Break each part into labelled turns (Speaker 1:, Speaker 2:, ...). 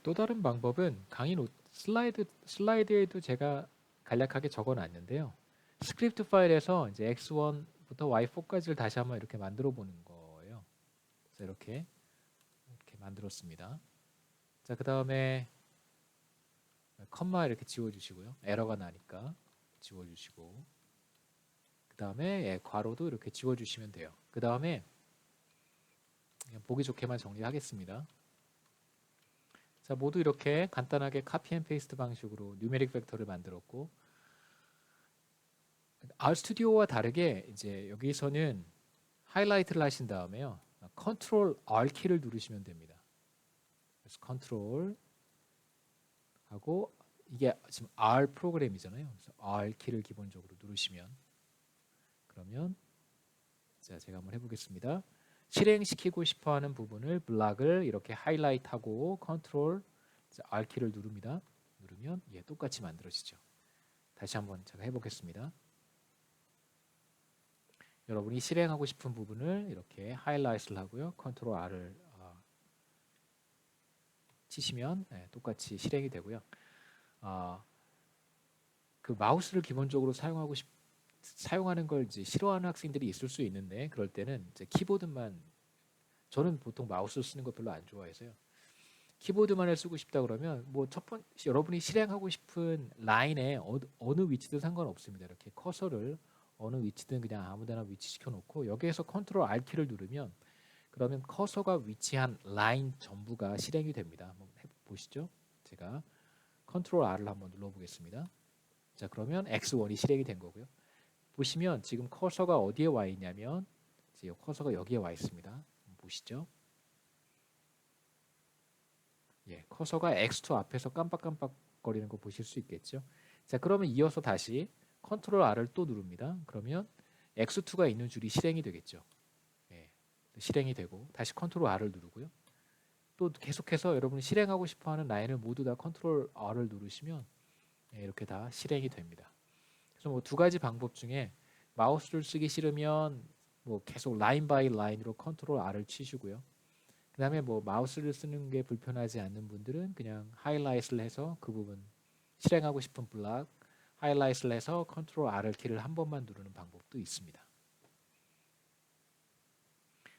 Speaker 1: 또 다른 방법은 강의 슬라이드에도 제가 간략하게 적어놨는데요. 스크립트 파일에서 이제 x1부터 y4까지를 다시 한번 이렇게 만들어 보는 거예요. 그래서 이렇게 만들었습니다. 자, 그 다음에 컴마 이렇게 지워주시고요. 에러가 나니까 지워주시고, 그 다음에 괄호도 이렇게 지워주시면 돼요. 그 다음에 보기 좋게만 정리하겠습니다. 자, 모두 이렇게 간단하게 카피 앤 페이스트 방식으로 뉴메릭 벡터를 만들었고, RStudio와 다르게 이제 여기서는 하이라이트를 하신 다음에요. 컨트롤 R 키를 누르시면 됩니다. 그래서 컨트롤 하고 이게 지금 R 프로그램이잖아요. 그래서 R 키를 기본적으로 누르시면, 그러면 자, 제가 한번 해보겠습니다. 실행시키고 싶어하는 부분을 블락을 이렇게 하이라이트하고 컨트롤 R 키를 누릅니다. 누르면 똑같이 만들어지죠. 다시 한번 제가 해보겠습니다. 여러분이 실행하고 싶은 부분을 이렇게 하이라이트를 하고요. 컨트롤 R을 치시면 똑같이 실행이 되고요. 그 마우스를 기본적으로 사용하는 걸 이제 싫어하는 학생들이 있을 수 있는데, 그럴 때는 이제 키보드만, 저는 보통 마우스 쓰는 거 별로 안 좋아해서요. 키보드만을 쓰고 싶다 그러면 뭐 여러분이 실행하고 싶은 라인에 어느 위치든 상관없습니다. 이렇게 커서를 어느 위치든 그냥 아무데나 위치시켜 놓고 여기에서 컨트롤 R 키를 누르면, 그러면 커서가 위치한 라인 전부가 실행이 됩니다. 한번 해보시죠. 제가 컨트롤 R을 한번 눌러보겠습니다. 자, 그러면 X1이 실행이 된 거고요. 보시면 지금 커서가 어디에 와 있냐면, 이제 커서가 여기에 와 있습니다. 보시죠. 커서가 X2 앞에서 깜빡깜빡거리는 거 보실 수 있겠죠. 자, 그러면 이어서 다시 컨트롤 R을 또 누릅니다. 그러면 X2가 있는 줄이 실행이 되겠죠. 실행이 되고 다시 컨트롤 R을 누르고요. 또 계속해서 여러분이 실행하고 싶어하는 라인을 모두 다 컨트롤 R을 누르시면 이렇게 다 실행이 됩니다. 그래서 뭐 두 가지 방법 중에 마우스를 쓰기 싫으면 뭐 계속 라인 바이 라인으로 컨트롤 R을 치시고요. 그 다음에 뭐 마우스를 쓰는 게 불편하지 않는 분들은 그냥 하이라이트를 해서 그 부분 실행하고 싶은 블락 하이라이트를 해서 컨트롤 R 키를 한 번만 누르는 방법도 있습니다.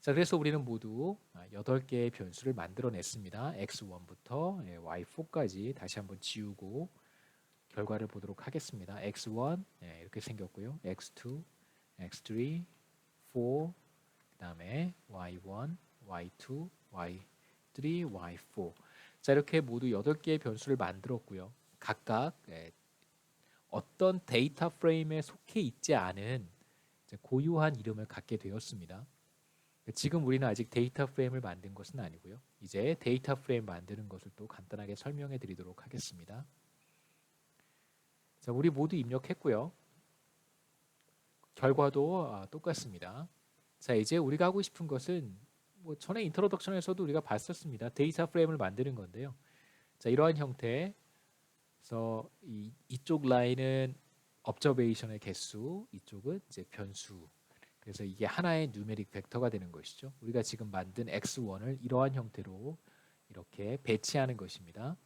Speaker 1: 자, 그래서 우리는 모두 8개의 변수를 만들어냈습니다. x1부터 y4까지 다시 한번 지우고 결과를 보도록 하겠습니다. x1 이렇게 생겼고요. x2, x3, 4, 그 다음에 y1, y2, y3, y4. 자, 이렇게 모두 8개의 변수를 만들었고요. 각각 어떤 데이터 프레임에 속해 있지 않은 고유한 이름을 갖게 되었습니다. 지금 우리는 아직 데이터 프레임을 만든 것은 아니고요. 이제 데이터 프레임 만드는 것을 또 간단하게 설명해 드리도록 하겠습니다. 자, 우리 모두 입력했고요. 결과도 똑같습니다. 자, 이제 우리가 하고 싶은 것은 뭐 전에 인트로덕션에서도 우리가 봤었습니다. 데이터 프레임을 만드는 건데요. 자, 이러한 형태에서 이쪽 라인은 observation의 개수, 이쪽은 이제 변수. 그래서 이게 하나의 누메릭 벡터가 되는 것이죠. 우리가 지금 만든 x1을 이러한 형태로 이렇게 배치하는 것입니다.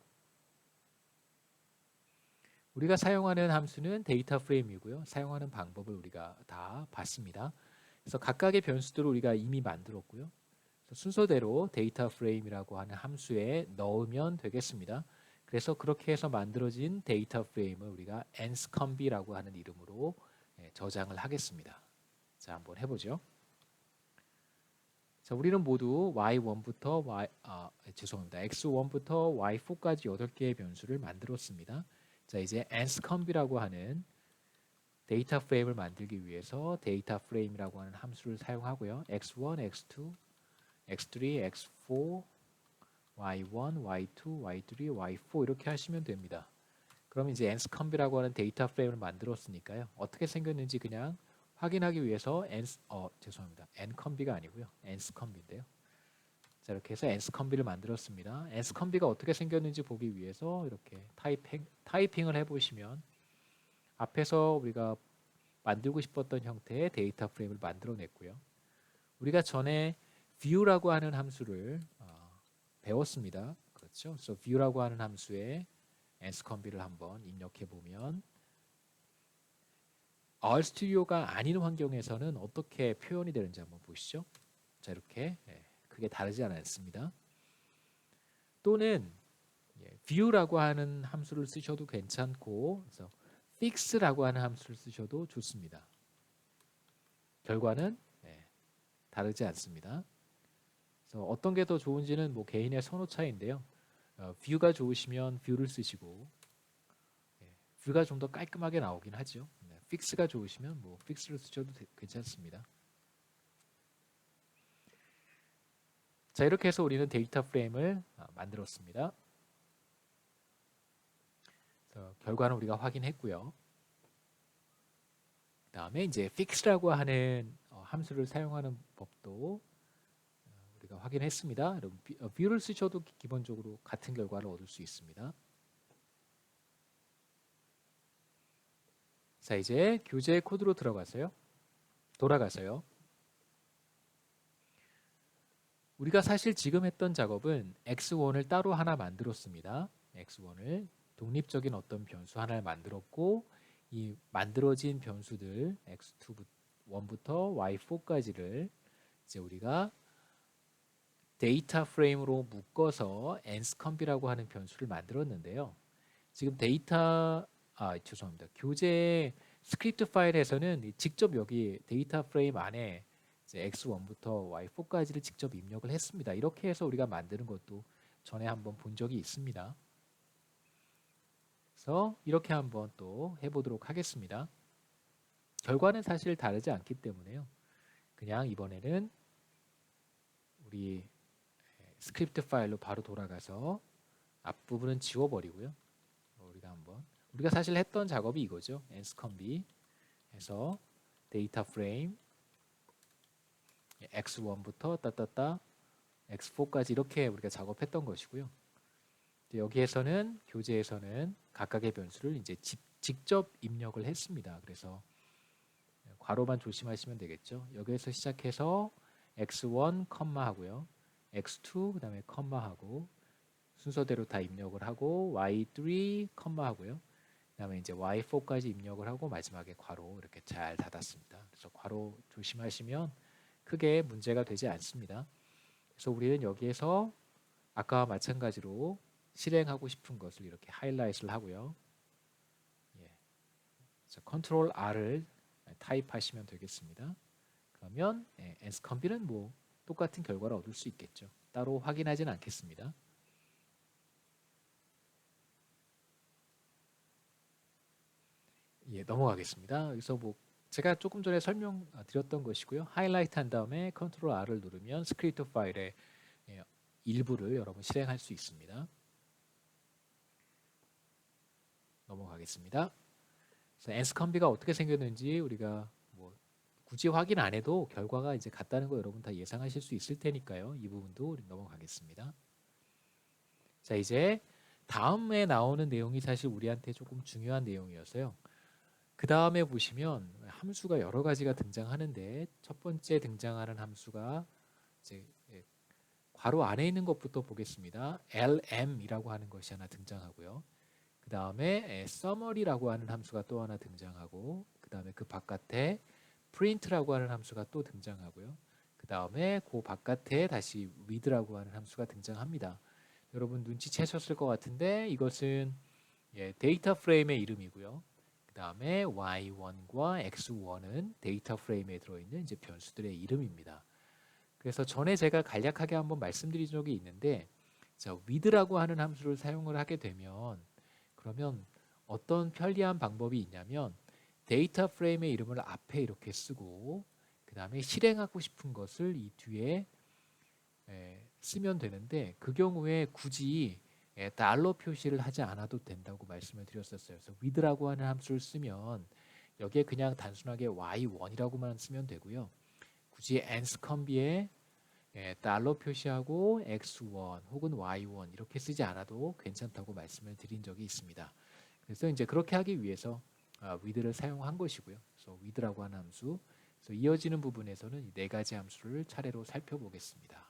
Speaker 1: 우리가 사용하는 함수는 데이터 프레임이고요. 사용하는 방법을 우리가 다 봤습니다. 그래서 각각의 변수들을 우리가 이미 만들었고요. 순서대로 데이터 프레임이라고 하는 함수에 넣으면 되겠습니다. 그래서 그렇게 해서 만들어진 데이터 프레임을 우리가 enscombe라고 하는 이름으로 저장을 하겠습니다. 자, 한번 해보죠. 자, 우리는 모두 y1부터 x1부터 y4까지 8개의 변수를 만들었습니다. 자, 이제 enscombe라고 하는 데이터 프레임을 만들기 위해서 데이터 프레임이라고 하는 함수를 사용하고요. x1, x2, x3, x4, y1, y2, y3, y4 이렇게 하시면 됩니다. 그럼 이제 enscombe라고 하는 데이터 프레임을 만들었으니까요. 어떻게 생겼는지 그냥 확인하기 위해서 encombe가 아니고요. enscombe인데요. 자, 이렇게 해서 enscombe를 만들었습니다. enscombe가 어떻게 생겼는지 보기 위해서 이렇게 타이핑을 해보시면 앞에서 우리가 만들고 싶었던 형태의 데이터 프레임을 만들어냈고요. 우리가 전에 view라고 하는 함수를 배웠습니다. 그렇죠? 그래서 view라고 하는 함수에 nscombi를 한번 입력해 보면 RStudio가 아닌 환경에서는 어떻게 표현이 되는지 한번 보시죠. 자, 이렇게 크게 다르지 않습니다. 또는 view라고 하는 함수를 쓰셔도 괜찮고, 그래서 fix라고 하는 함수를 쓰셔도 좋습니다. 결과는 다르지 않습니다. 그래서 어떤 게 더 좋은지는 뭐 개인의 선호 차이인데요. view가 좋으시면 view를 쓰시고, view가 좀 더 깔끔하게 나오긴 하죠. fix가 좋으시면 뭐 fix를 쓰셔도 괜찮습니다. 자, 이렇게 해서 우리는 데이터 프레임을 만들었습니다. 결과는 우리가 확인했고요. 그 다음에 이제 fix라고 하는 함수를 사용하는 법도 우리가 확인했습니다. 여러분 view를 쓰셔도 기본적으로 같은 결과를 얻을 수 있습니다. 자, 이제 교재 코드로 돌아가서요. 우리가 사실 지금 했던 작업은 x1을 따로 하나 만들었습니다. x1을 독립적인 어떤 변수 하나를 만들었고, 이 만들어진 변수들 x1부터 y4까지를 이제 우리가 데이터 프레임으로 묶어서 nscomb이라고 하는 변수를 만들었는데요. 지금 죄송합니다. 교재 스크립트 파일에서는 직접 여기 데이터 프레임 안에 이제 x1부터 y4까지를 직접 입력을 했습니다. 이렇게 해서 우리가 만드는 것도 전에 한번 본 적이 있습니다. 그래서 이렇게 한번 또 해보도록 하겠습니다. 결과는 사실 다르지 않기 때문에요. 그냥 이번에는 우리 스크립트 파일로 바로 돌아가서 앞부분은 지워버리고요. 우리가 사실 했던 작업이 이거죠. nscomb 해서 데이터 프레임 x1부터 따따따 x4까지 이렇게 우리가 작업했던 것이고요. 여기에서는 교재에서는 각각의 변수를 이제 직접 입력을 했습니다. 그래서 괄호만 조심하시면 되겠죠. 여기에서 시작해서 x1 컴마 하고요. x2 그다음에 컴마 하고 순서대로 다 입력을 하고 y3 컴마 하고요. 그다음에 이제 y4까지 입력을 하고 마지막에 괄호 이렇게 잘 닫았습니다. 그래서 괄호 조심하시면 크게 문제가 되지 않습니다. 그래서 우리는 여기에서 아까와 마찬가지로 실행하고 싶은 것을 이렇게 하이라이트를 하고요. 컨트롤 R을 타입하시면 되겠습니다. 그러면 nscomb는 뭐 똑같은 결과를 얻을 수 있겠죠. 따로 확인하지는 않겠습니다. 넘어가겠습니다. 그래서 뭐 제가 조금 전에 설명드렸던 것이고요. 하이라이트 한 다음에 컨트롤 R을 누르면 스크립트 파일의 일부를 여러분 실행할 수 있습니다. 넘어가겠습니다. 그래서 nscomb가 어떻게 생겼는지 우리가 뭐 굳이 확인 안 해도 결과가 이제 같다는 거 여러분 다 예상하실 수 있을 테니까요. 이 부분도 넘어가겠습니다. 자, 이제 다음에 나오는 내용이 사실 우리한테 조금 중요한 내용이어서요. 그 다음에 보시면 함수가 여러 가지가 등장하는데 첫 번째 등장하는 함수가 이제 괄호 안에 있는 것부터 보겠습니다. lm이라고 하는 것이 하나 등장하고요. 그 다음에 summary라고 하는 함수가 또 하나 등장하고, 그 다음에 그 바깥에 print라고 하는 함수가 또 등장하고요. 그 다음에 그 바깥에 다시 with라고 하는 함수가 등장합니다. 여러분 눈치채셨을 것 같은데 이것은 데이터 프레임의 이름이고요. 그 다음에 y1과 x1은 데이터 프레임에 들어있는 이제 변수들의 이름입니다. 그래서 전에 제가 간략하게 한번 말씀드린 적이 있는데, 자, with라고 하는 함수를 사용을 하게 되면 그러면 어떤 편리한 방법이 있냐면 데이터 프레임의 이름을 앞에 이렇게 쓰고 그 다음에 실행하고 싶은 것을 이 뒤에 쓰면 되는데, 그 경우에 굳이 달러 표시를 하지 않아도 된다고 말씀을 드렸었어요. 그래서 with라고 하는 함수를 쓰면 여기에 그냥 단순하게 y1이라고만 쓰면 되고요. 굳이 nscomb에 달러 표시하고 x1 혹은 y1 이렇게 쓰지 않아도 괜찮다고 말씀을 드린 적이 있습니다. 그래서 이제 그렇게 하기 위해서 with를 사용한 것이고요. 그래서 with라고 하는 함수, 그래서 이어지는 부분에서는 이 네 가지 함수를 차례로 살펴보겠습니다.